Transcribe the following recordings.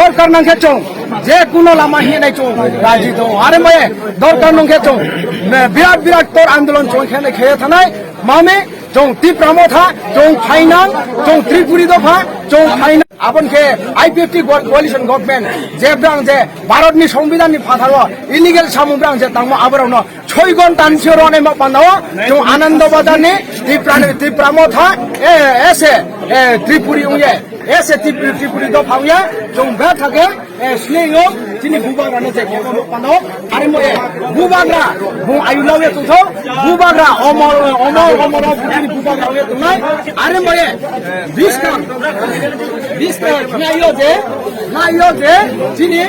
দরকার নাংখে চং যে কোনো লামা হিনাই চং রাজি দং আরে মায়ে দরকার নংখে চং বিরাট তোর আন্দোলন চং খেয়ে থানায় মামে চং তীব্রামো থা চং ফাইনাং চং ত্রিপুরি দফা চং ফাইনাং আপনকে আইপিএফটি কোয়ালিশন গভর্নমেন্ট যে ব্রাং যে ভারতনি সংবিধাননি ফাথারো ইলিগেল সামুব্রাং যে তাংমো আবরাवनो 6 ঘন্টা নিছিরো নে মাপানাও চং আনন্দ বাজারনি তীব্রামো থা এসে ত্রিপুরি উয়ে এসে ত্রিপুরি দফাউয়া চং বে থাকে স্লেও যিনি বুবাগ্রানে যে মাপানাও আরে ময়ে বুবাগ্রা বু আয়ুলাওয়ে তুথো বুবাগ্রা অমর যিনি বুবাগ্রাওয়ে তুনাই আরে ময়ে বিস্কাম নাইও যে যিনি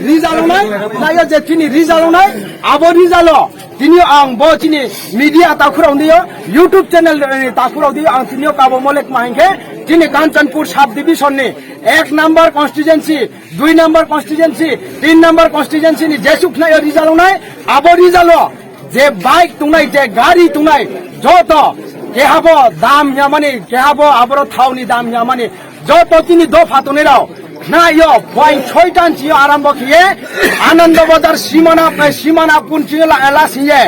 রিজাল্ট নাই আবো রিজাল্ট তিনি আং ব যিনি মিডিয়া তাখুরাव দিও ইউটিউব চ্যানেল তাখুরাव দিও আং তিনি কাবো মলেক মাহিংকে যিনি কাঞ্চনপুর সাব ডিভিশননি 1 number constituency 2 number constituency 3 number constituency ni jesuk নাই রিজাল্ট নাই আবো রিজাল্ট যে বাইক তুনাই যে গাড়ি তুনাই যত কেহাবো দাম মানে কেহাবো আবর থাউনি দাম মানে যত তিনি দফা তুনেরাও না ইয় পয়েন্ট 6টান চিও আরম্ভ কিয়ে আনন্দ বাজার সীমানা পুনচিও লাসিয়ে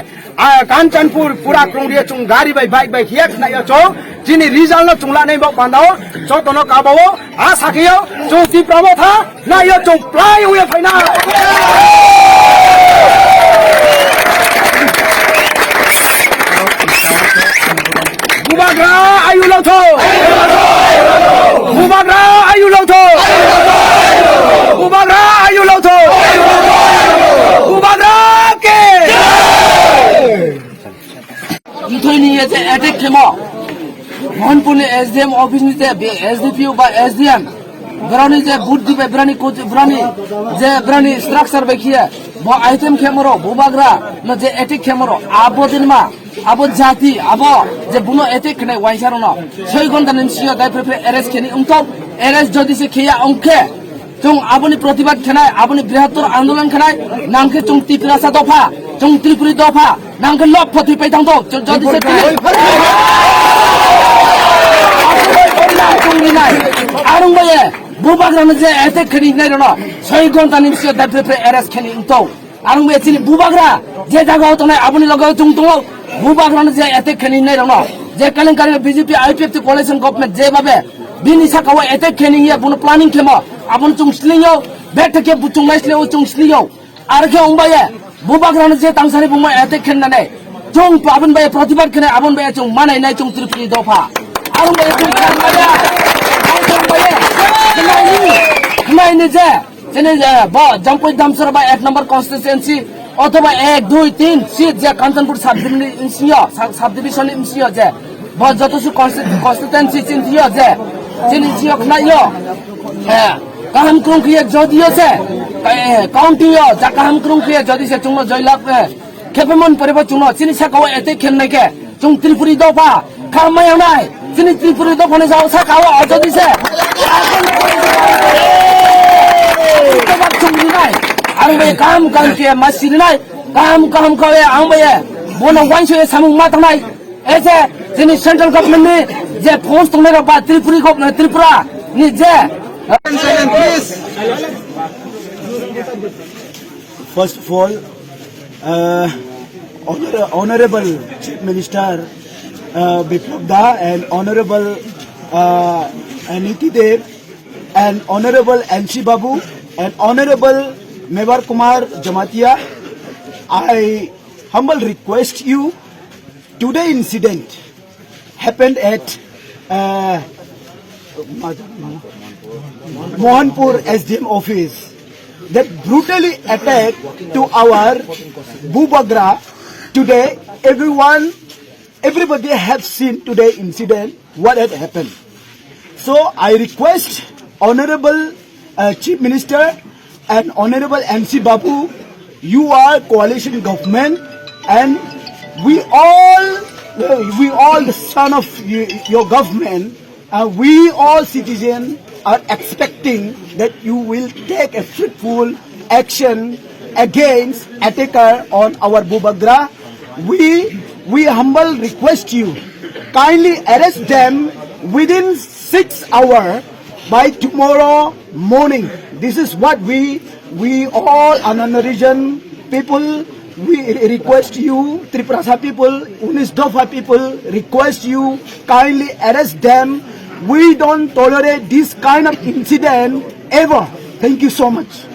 কাঞ্চনপুর পুরা ক্রংরিয়ে চুং গাড়ি বাইক হিয়াক না ইয় চৌ যিনি রিজাল্ট চুংলা নাই বক বান্দাও যতন কাবাও আ সাকিও চৌতি প্রমথা না ইয় চৌ প্লাই উয়ে ফাইনা বুবাগ্রা আয়ু লথো বুবাগ্রা আয়ু লথো বুবাগ্রা আয়ু লথো বুবাগ্রা কে ইথনি যে অ্যাটাক খেমো মোহনপুর এসডিএম অফিস নিতে এসডিপিও বা এসডিএম ব্রানি যে বুট দিবে ব্রানি যে ব্রানি স্ট্রাকচার বেখিয়ে ব আইটেম খেমরো বুবাগ্রা ন যে অ্যাটাক খেমরো আবো দিনমা আবো জাতি আবো যে বুনো এতে খনে ওয়াইসারনো 6 ঘন্টা নিমসিও দাইপ্রে এরেস খেনি উমতো এরেস যদি সে খেয়া অংখে চং আবনি প্রতিবাদ খেনায় আবনি বৃহত্তর আন্দোলন খেনায় নাংকে চং ত্রিপুরা দফা চং ত্রিপুরি দফা নাংকে লপ ফতি পাইতাং তো যদি সে চংনি নাই আরং বয়ে বুবাগ্রানে যে এতে খেনি নাই রনো 6 ঘন্টা নিমসিও দাইপ্রে এরেস খেনি উমতো আরং বয়ে চিনি বুবাগ্রা যে জায়গা হতো নাই আবনি লগাও চং তো বুবাগ্রানে যে এতে খেনি নাই রনো যে কেলেঙ্কারি বিজেপি আইপিএফটি কোয়ালিশন গভর্নমেন্ট যেভাবে বিনি সাকাও এতে খেনি ইয়ে বুনো প্ল্যানিং খেমো আপন চুং স্লিও বেটকে চুং নাইসলেও চুং স্লিও আর কে উংবায়ে বুবাগ্রানে যে তাংসারি বুমা এতে খেন নাই চুং আবন বায়ে প্রতিবাদ খেনে আবন বায়ে চুং মানাই নাই চুং ত্রিপুরি দফা আরং বায়ে চুং নাইনি যে যেনে ব জম্পই দামসর বা 1 নম্বর কনস্টিটুয়েন্সি অথবা 1 2 3 সিট যে কাঞ্চনপুর সাব ডিভিশন ইনসিও যে ব যতসু কনস্টিটুয়েন্সি চিন্তিও যে চিনিও খনাইও হ্যাঁ কাহাম ক্রংকিয়ে যদিও সে কাউন্টিও যা কাহাম ক্রংকিয়ে যদি সে চুং জয়লাভ খেপেমন পরিব চুং চিনি সাকাও এতে খেন নাইকে চুং ত্রিপুরি দফা খামায় নাই চিনি ত্রিপুরি দফানে যাও সাকাও যদি সে आं बे काम के मसिरनाय काम खावे आं बे बोनो वाइसो सामुं माथानाय एसे जोंनि सेंट्रेल गभर्नमेन्ट नि जे फोर्स दंनाय बा त्रिपुरा नि जे First of all, Honorable Chief Minister Biplab Da and Honorable Niti Dev and Honorable NC Babu and Honorable Mewar Kumar Jamatia, I humble request you, today incident happened at Mohanpur SDM office that brutally attacked to our Bubagra. Today everybody have seen today incident what had happened. So I request Honorable Chief Minister and Honorable MC Babu, you are coalition government and we all the son of your government, we all citizens are expecting that you will take a fruitful action against attacker on our Bubagra. We humble request you, kindly arrest them within 6 hours. by tomorrow morning. This is what we all Ananda region people, we request you, Triprasa people, Unis Dofa people, request you, kindly arrest them. We don't tolerate this kind of incident ever. Thank you so much.